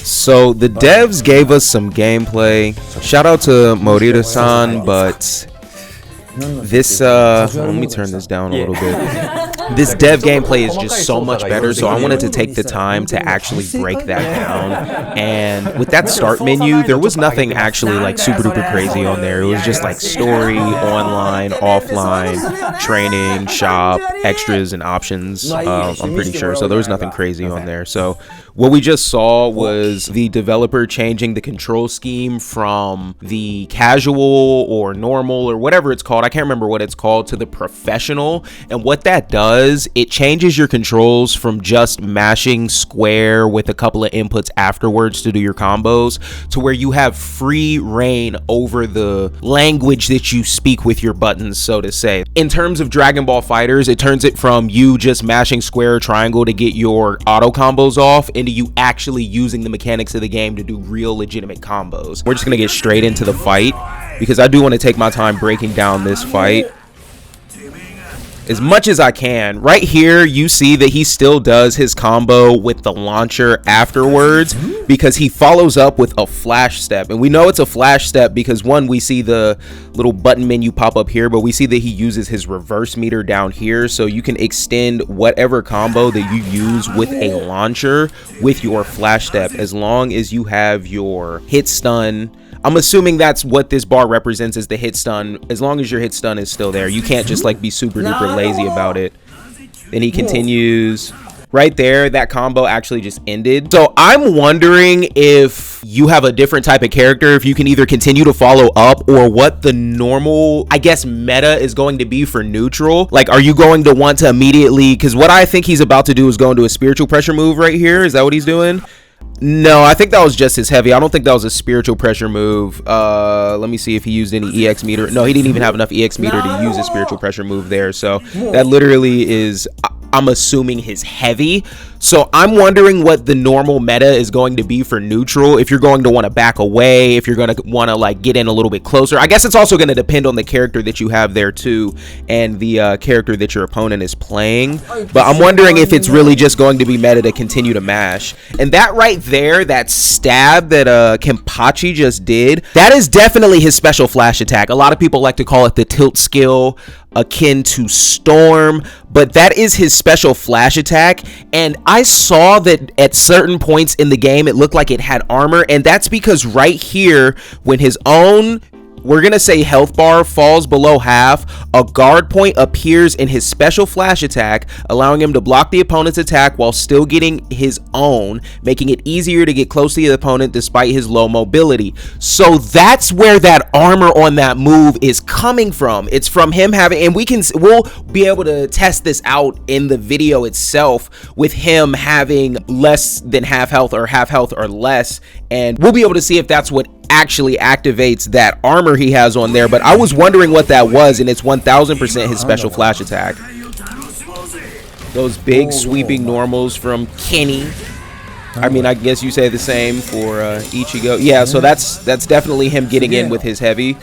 So the devs gave us some gameplay. Shout out to Morita-san, but this let me turn this down a little bit. This dev gameplay is just so much better, so I wanted to take the time to actually break that down. And with that start menu, there was nothing actually like super duper crazy on there. It was just like story, online, offline, training, shop, extras, and options. I'm pretty sure, so there was nothing crazy on there. So what we just saw was the developer changing the control scheme from the casual or normal or whatever it's called, I can't remember what it's called, to the professional. And what that does, it changes your controls from just mashing square with a couple of inputs afterwards to do your combos to where you have free reign over the language that you speak with your buttons, so to say. In terms of Dragon Ball FighterZ, it turns it from you just mashing square or triangle to get your auto combos off into you actually using the mechanics of the game to do real legitimate combos. We're just gonna get straight into the fight because I do want to take my time breaking down this fight as much as I can. Right here you see that he still does his combo with the launcher afterwards because he follows up with a flash step, and we know it's a flash step because one, we see the little button menu pop up here, but we see that he uses his reverse meter down here, so you can extend whatever combo that you use with a launcher with your flash step as long as you have your hit stun. I'm assuming that's what this bar represents, is the hit stun. As long as your hit stun is still there, you can't just like be super duper lazy about it. Then he continues. Right there, that combo actually just ended. So I'm wondering if you have a different type of character, if you can either continue to follow up, or what the normal, I guess, meta is going to be for neutral. Like, are you going to want to immediately, because what I think he's about to do is go into a spiritual pressure move right here. Is that what he's doing? No, I think that was just his heavy. I don't think that was a spiritual pressure move. Let me see if he used any EX meter. No, he didn't even have enough EX meter to use a spiritual pressure move there. So that literally is, I'm assuming, his heavy. So I'm wondering what the normal meta is going to be for neutral. If you're going to want to back away, if you're going to want to like get in a little bit closer. I guess it's also going to depend on the character that you have there too, and the character that your opponent is playing. But I'm wondering if it's really just going to be meta to continue to mash. And that right there, that stab that Kenpachi just did, that is definitely his special flash attack. A lot of people like to call it the tilt skill, akin to Storm, but that is his special flash attack. And I saw that at certain points in the game it looked like it had armor, and that's because right here, when his own, we're gonna say, health bar falls below half, a guard point appears in his special flash attack, allowing him to block the opponent's attack while still getting his own, making it easier to get close to the opponent despite his low mobility. So that's where that armor on that move is coming from. It's from him having, and we'll be able to test this out in the video itself with him having less than half health or less, and we'll be able to see if that's what actually activates that armor he has on there. But I was wondering what that was, and it's 1000% his special flash attack. Those big sweeping normals from Kenny. I mean, I guess you say the same for Ichigo. Yeah, so that's definitely him getting in with his heavy.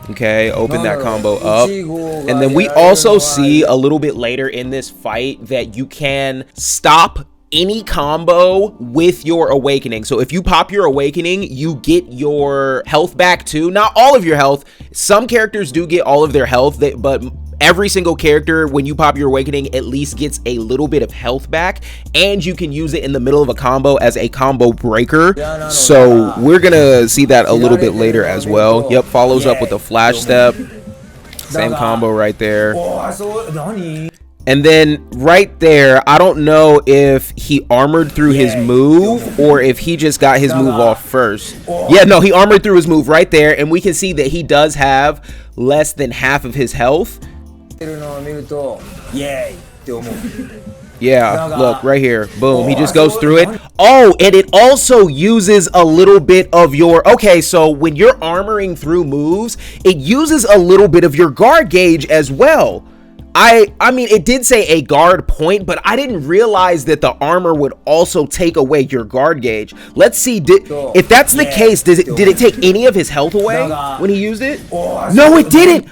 Okay, open that combo up. And then we also see a little bit later in this fight that you can stop any combo with your awakening. So if you pop your awakening, you get your health back too. Not all of your health. Some characters do get all of their health, but every single character, when you pop your awakening, at least gets a little bit of health back, and you can use it in the middle of a combo as a combo breaker. So we're gonna see that a little bit later as well. Yep, follows up with a flash step. Same combo right there. And then right there, I don't know if he armored through his move or if he just got his move off first. Yeah, no, he armored through his move right there, and we can see that he does have less than half of his health. Yeah, look right here. Boom, he just goes through it. Oh, and it also uses a little bit of your, okay, so when you're armoring through moves, it uses a little bit of your guard gauge as well. I mean, it did say a guard point, but I didn't realize that the armor would also take away your guard gauge. Let's see, if that's the case, did it take any of his health away when he used it? No, it didn't.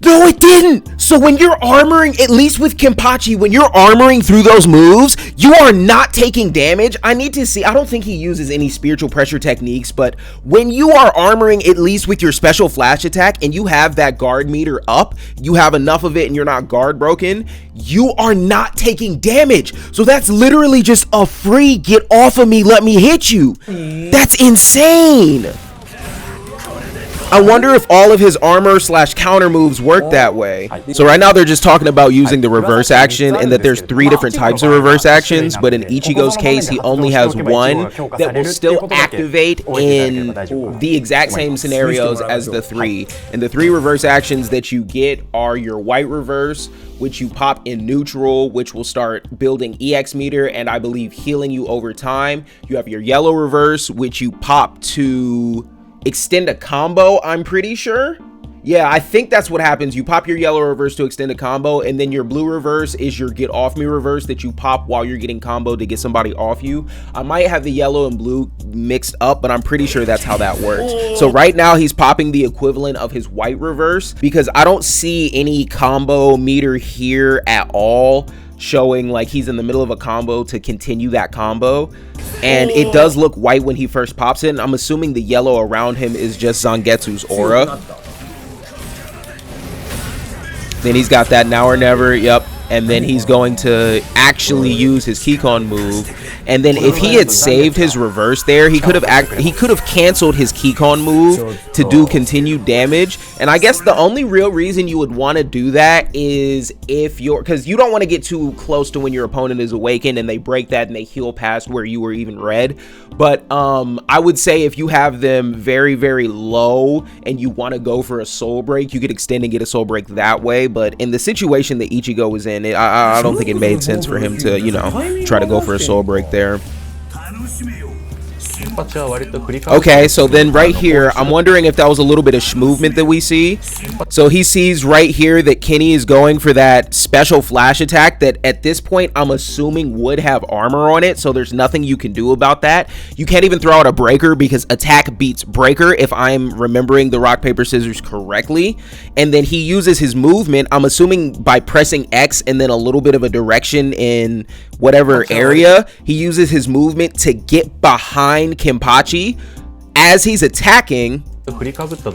No, it didn't. So when you're armoring, at least with Kenpachi, when you're armoring through those moves, you are not taking damage. I need to see, I don't think he uses any spiritual pressure techniques, but when you are armoring, at least with your special flash attack, and you have that guard meter up, you have enough of it and you're not guard broken, you are not taking damage. So that's literally just a free get off of me, let me hit you. That's insane. I wonder if all of his armor / counter moves work that way. So right now they're just talking about using the reverse action and that there's 3 different types of reverse actions, but in Ichigo's case he only has one that will still activate in the exact same scenarios as the 3. And the 3 reverse actions that you get are your white reverse, which you pop in neutral, which will start building EX meter and I believe healing you over time. You have your yellow reverse, which you pop to extend a combo, I'm pretty sure. Yeah, I think that's what happens. You pop your yellow reverse to extend a combo, and then your blue reverse is your get off me reverse that you pop while you're getting combo to get somebody off you. I might have the yellow and blue mixed up, but I'm pretty sure that's how that works. So right now he's popping the equivalent of his white reverse because I don't see any combo meter here at all showing like he's in the middle of a combo to continue that combo, and it does look white when he first pops it, and I'm assuming the yellow around him is just Zangetsu's aura. Then he's got that now or never, yep, and then he's going to actually use his Kikon move, and then if he had saved his reverse there, he could have canceled his Kikon move to do continued damage. And I guess the only real reason you would want to do that is if you're, because you don't want to get too close to when your opponent is awakened and they break that and they heal past where you were even red. But I would say if you have them very, very low and you want to go for a soul break, you could extend and get a soul break that way. But in the situation that Ichigo was in, I don't think it made sense for him to, you know, try to go for a soul break there. Okay, so then right here, I'm wondering if that was a little bit of movement that we see. So he sees right here that Kenny is going for that special flash attack that at this point I'm assuming would have armor on it, so there's nothing you can do about that. You can't even throw out a breaker because attack beats breaker if I'm remembering the rock paper scissors correctly. And then he uses his movement, I'm assuming by pressing X and then a little bit of a direction in whatever area, he uses his movement to get behind Kenpachi as he's attacking.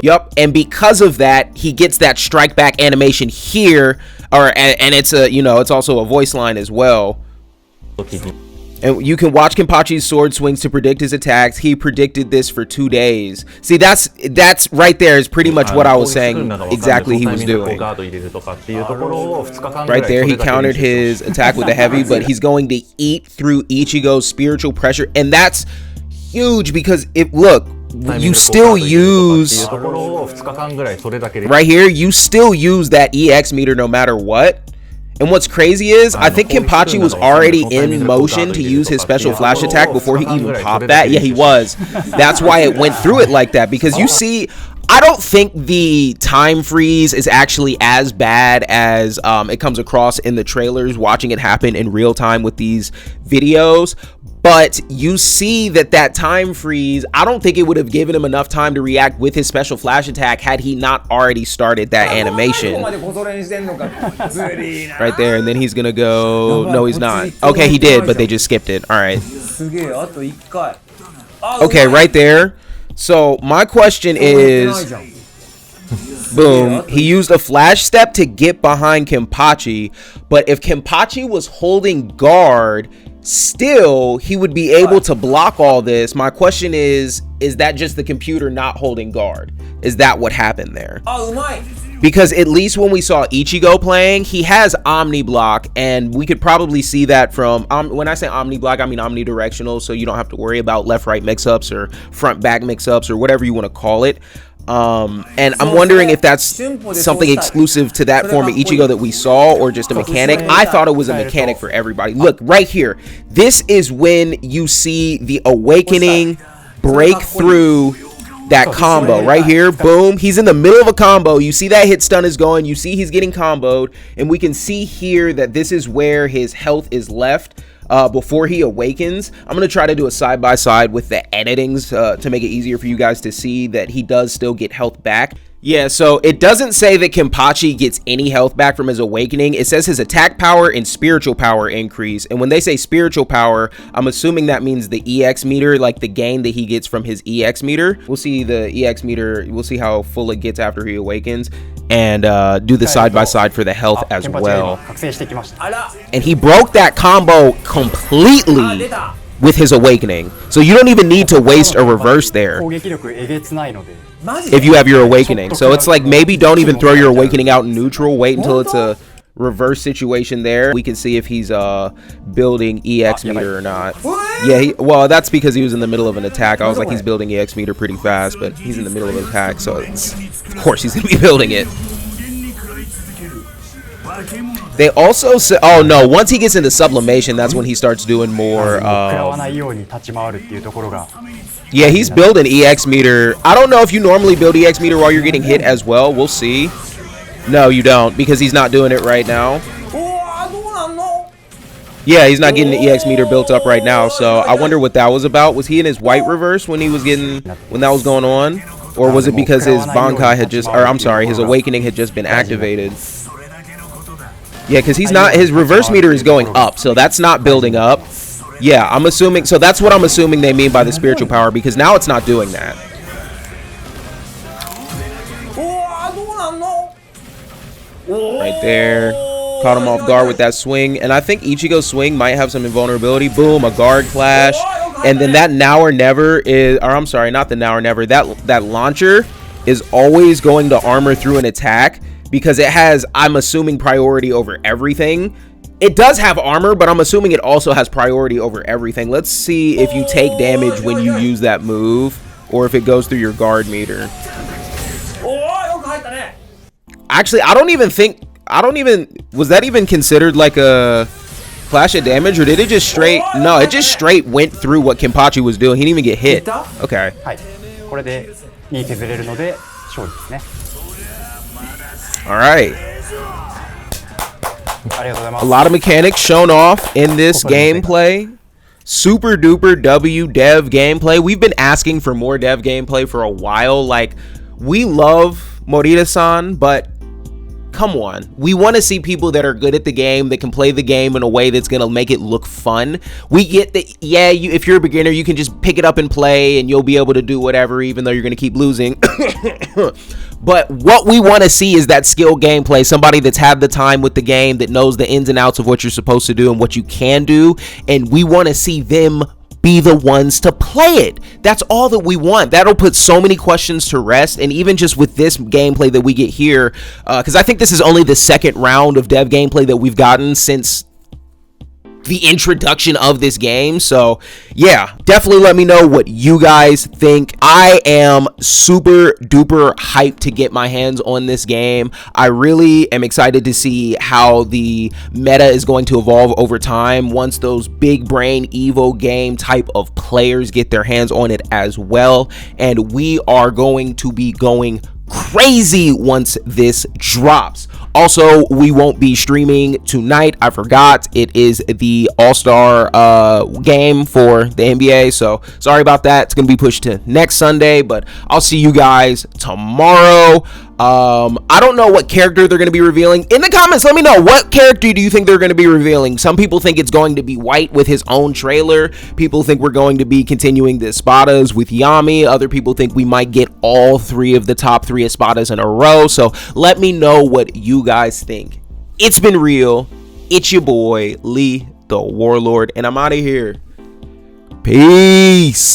Yup, and because of that, he gets that strike back animation here, and it's a, you know, it's also a voice line as well. And you can watch Kenpachi's sword swings to predict his attacks. He predicted this for 2 days. See, that's right there is pretty much what I was saying exactly he was doing. Right there, he countered his attack with a heavy, but he's going to eat through Ichigo's spiritual pressure, and that's huge because look, you still use right here, you still use that EX meter no matter what. And what's crazy is, I think Kenpachi was already in motion to use his special flash attack before he even popped that. Yeah, he was. That's why it went through it like that, because you see, I don't think the time freeze is actually as bad as it comes across in the trailers, watching it happen in real time with these videos. But you see that time freeze, I don't think it would have given him enough time to react with his special flash attack had he not already started that animation. Right there, and then he's gonna go, no he's not. Okay, he did, but they just skipped it. Alright. Okay, right there. So my question is, boom, he used a flash step to get behind Kenpachi, but if Kenpachi was holding guard, still he would be able to block all this. My question is that just the computer not holding guard? Is that what happened there? Because at least when we saw Ichigo playing, he has omni block, and we could probably see that from when I say omni block, I mean omnidirectional, so you don't have to worry about left right mix-ups or front back mix-ups or whatever you want to call it. And I'm wondering if that's something exclusive to that form of Ichigo that we saw, or just a mechanic. I thought it was a mechanic for everybody. Look right here, this is when you see the awakening break through that combo right here. Boom, he's in the middle of a combo. You see that hit stun is going, you see he's getting comboed, and we can see here that this is where his health is left before he awakens. I'm gonna try to do a side-by-side with the editings to make it easier for you guys to see that he does still get health back. Yeah, so it doesn't say that Kenpachi gets any health back from his awakening. It says his attack power and spiritual power increase. And when they say spiritual power, I'm assuming that means the EX meter, like the gain that he gets from his EX meter. We'll see the EX meter. We'll see how full it gets after he awakens, and do the side-by-side for the health as well. And he broke that combo completely with his awakening. So you don't even need to waste a reverse there if you have your awakening. So it's like, maybe don't even throw your awakening out in neutral. Wait until it's a reverse situation there. We can see if he's building EX meter or not. Yeah, well, that's because he was in the middle of an attack. I was like, he's building EX meter pretty fast, but he's in the middle of an attack, so it's, of course he's gonna be building it. They also say, oh no, once he gets into sublimation, that's when he starts doing more. Yeah, he's building EX meter. I don't know if you normally build EX meter while you're getting hit as well. We'll see. No, you don't, because he's not doing it right now. Yeah, he's not getting the EX meter built up right now, so I wonder what that was about. Was he in his white reverse when that was going on? Or was it because his Bankai had just, or I'm sorry, his awakening had just been activated? Yeah, because he's not, his reverse meter is going up, so that's not building up. Yeah, I'm assuming, so that's what I'm assuming they mean by the spiritual power, because now it's not doing that. Right there. Caught him off guard with that swing, and I think Ichigo's swing might have some invulnerability. Boom, a guard clash, and then that now or never is, or I'm sorry, not the now or never, that launcher is always going to armor through an attack, because it has, I'm assuming, priority over everything. It does have armor, but I'm assuming it also has priority over everything. Let's see if you take damage when you use that move, or if it goes through your guard meter. Actually, was that even considered like a flash of damage, or did it just straight, no, it just straight went through what Kenpachi was doing. He didn't even get hit. Okay. All right. A lot of mechanics shown off in this gameplay. Super duper W dev gameplay. We've been asking for more dev gameplay for a while. Like, we love Morita-san, but come on, we want to see people that are good at the game, that can play the game in a way that's going to make it look fun. We get that, yeah, if you're a beginner, you can just pick it up and play and you'll be able to do whatever, even though you're going to keep losing. But what we want to see is that skill gameplay, somebody that's had the time with the game, that knows the ins and outs of what you're supposed to do and what you can do, and we want to see them be the ones to play it. That's all that we want. That'll put so many questions to rest. And even just with this gameplay that we get here, because I think this is only the second round of dev gameplay that we've gotten since the introduction of this game. So yeah, definitely let me know what you guys think. I am super duper hyped to get my hands on this game. I really am excited to see how the meta is going to evolve over time once those big brain Evo game type of players get their hands on it as well. And we are going to be going crazy once this drops. Also, we won't be streaming tonight. I forgot, it is the All-Star game for the NBA, so sorry about that. It's gonna be pushed to next Sunday, but I'll see you guys tomorrow. I don't know what character they're going to be revealing. In the comments, let me know, what character do you think they're going to be revealing? Some people think it's going to be White with his own trailer. People think we're going to be continuing the Espadas with Yami. Other people think we might get all three of the top three Espadas in a row. So let me know what you guys think. It's been real. It's your boy, Lee the Warlord, and I'm out of here. Peace.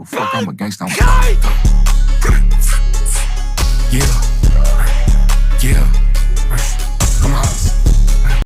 Fuck, I'm a gangsta.